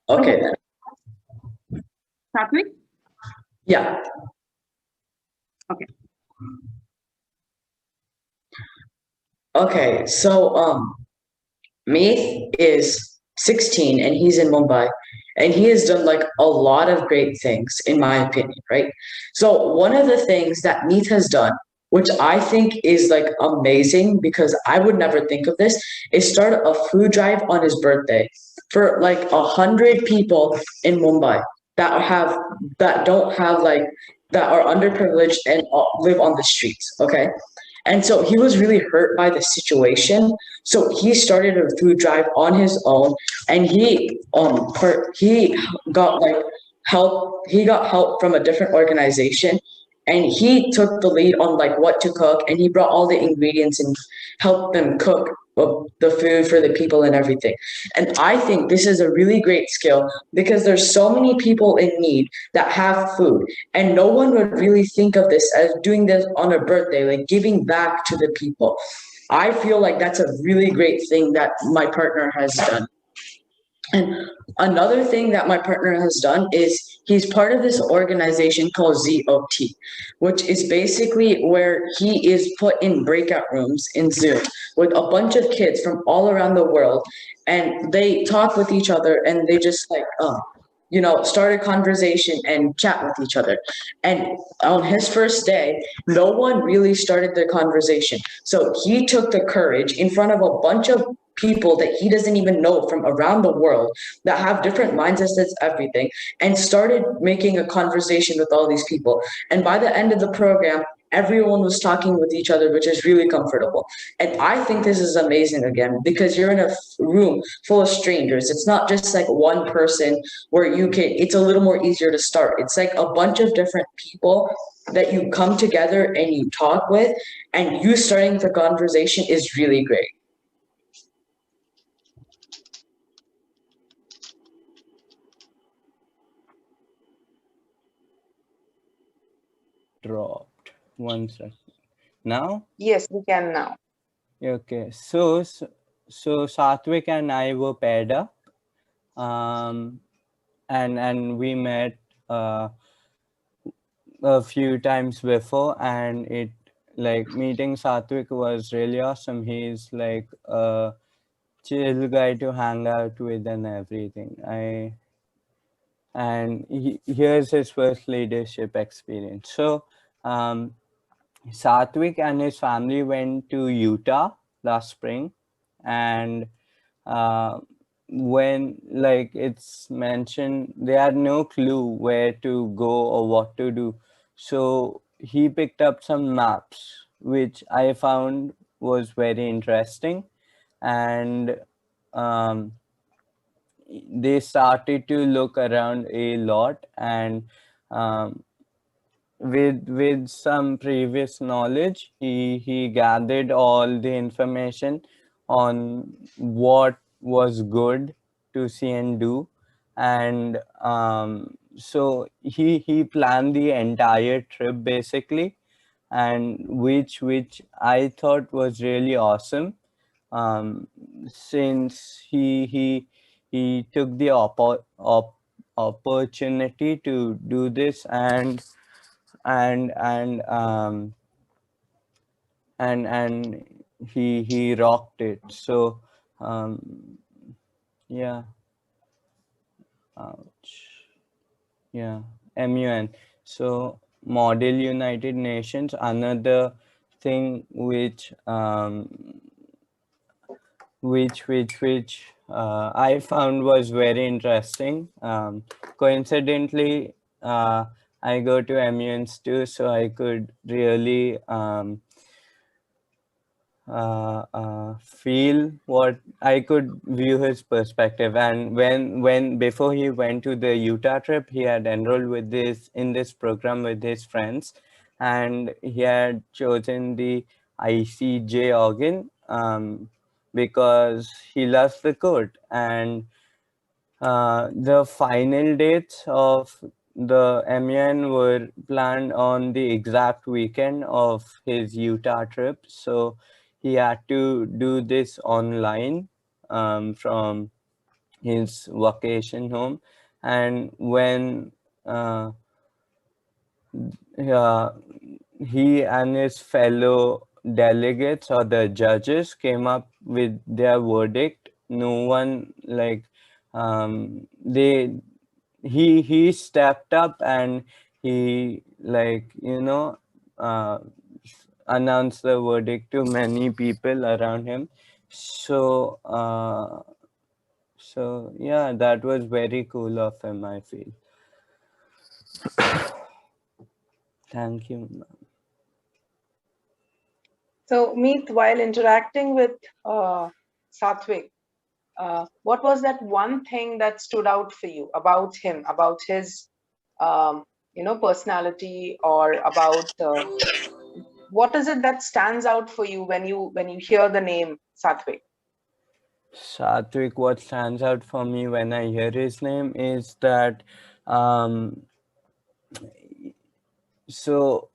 Okay then. Sathvik? Yeah. Okay. Okay, so Mitt is 16 and he's in Mumbai, and he has done like a lot of great things in my opinion, right? So one of the things that Mitt has done, which I think is like amazing because I would never think of this, is start a food drive on his birthday for like 100 people in Mumbai that have that don't have like that are underprivileged and live on the streets. Okay, and so he was really hurt by the situation. So he started a food drive on his own, and he got like help. He got help from a different organization, and he took the lead on like what to cook, and he brought all the ingredients and helped them cook the food for the people and everything. And I think this is a really great skill because there's so many people in need that have food, and no one would really think of this as doing this on a birthday, like giving back to the people. I feel like that's a really great thing that my partner has done. And another thing that my partner has done is he's part of this organization called ZOT, which is basically where he is put in breakout rooms in Zoom with a bunch of kids from all around the world, and they talk with each other, and they just like start a conversation and chat with each other. And on his first day, no one really started the conversation. So he took the courage in front of a bunch of people that he doesn't even know from around the world that have different mindsets as everything, and started making a conversation with all these people. And by the end of the program, everyone was talking with each other, which is really comfortable. And I think this is amazing again because you're in a room full of strangers. It's not just like one person where it's a little more easier to start. It's like a bunch of different people that you come together and you talk with, and you starting the conversation is really great. Dropped. 1 second. Now? Yes, we can now. Okay. So Sathvik and I were paired up. And we met a few times before, and it like meeting Sathvik was really awesome. He's like a chill guy to hang out with and everything. Here's his first leadership experience. So Sathvik and his family went to Utah last spring, and when like it's mentioned, they had no clue where to go or what to do. So he picked up some maps, which I found was very interesting. And they started to look around a lot, and with some previous knowledge, he gathered all the information on what was good to see and do. And so he planned the entire trip basically, and which I thought was really awesome, since he took the opportunity to do this, and he rocked it. So yeah, ouch. Yeah, MUN. So Model United Nations, another thing which I found was very interesting. Coincidentally, I go to MUNs too, so I could really feel what I could view his perspective. And before he went to the Utah trip, he had enrolled with in this program with his friends, and he had chosen the ICJ organ because he loves the court. And the final dates of the MUN were planned on the exact weekend of his Utah trip. So he had to do this online from his vacation home, and when he and his fellow delegates or the judges came up with their verdict, no one like he stepped up and he like announced the verdict to many people around him. So so yeah, that was very cool of him, I feel. Thank you, ma'am. So, Meet, while interacting with Sathvik, what was that one thing that stood out for you about him, about his, personality, or about what is it that stands out for you when you hear the name Sathvik? Sathvik, what stands out for me when I hear his name is that so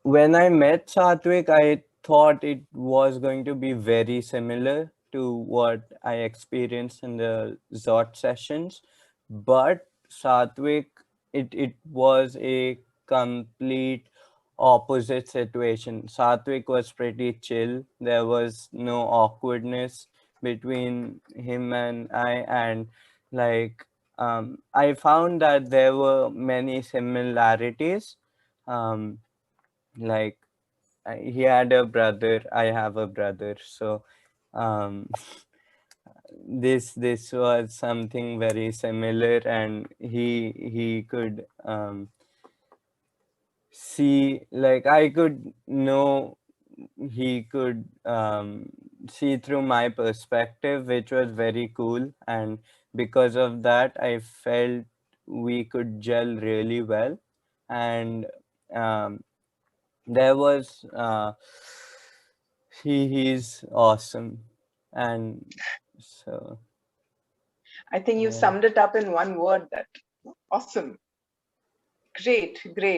when I met Sathvik, I thought it was going to be very similar to what I experienced in the Zot sessions, but Sathvik, it was a complete opposite situation. Sathvik was pretty chill. There was no awkwardness between him and I, and like I found that there were many similarities. Like he had a brother, I have a brother, so um this was something very similar, and he could see, like I could know, he could see through my perspective, which was very cool, and because of that I felt we could gel really well. And there was he's awesome, and so I think you yeah. summed it up in one word. That awesome, great, great.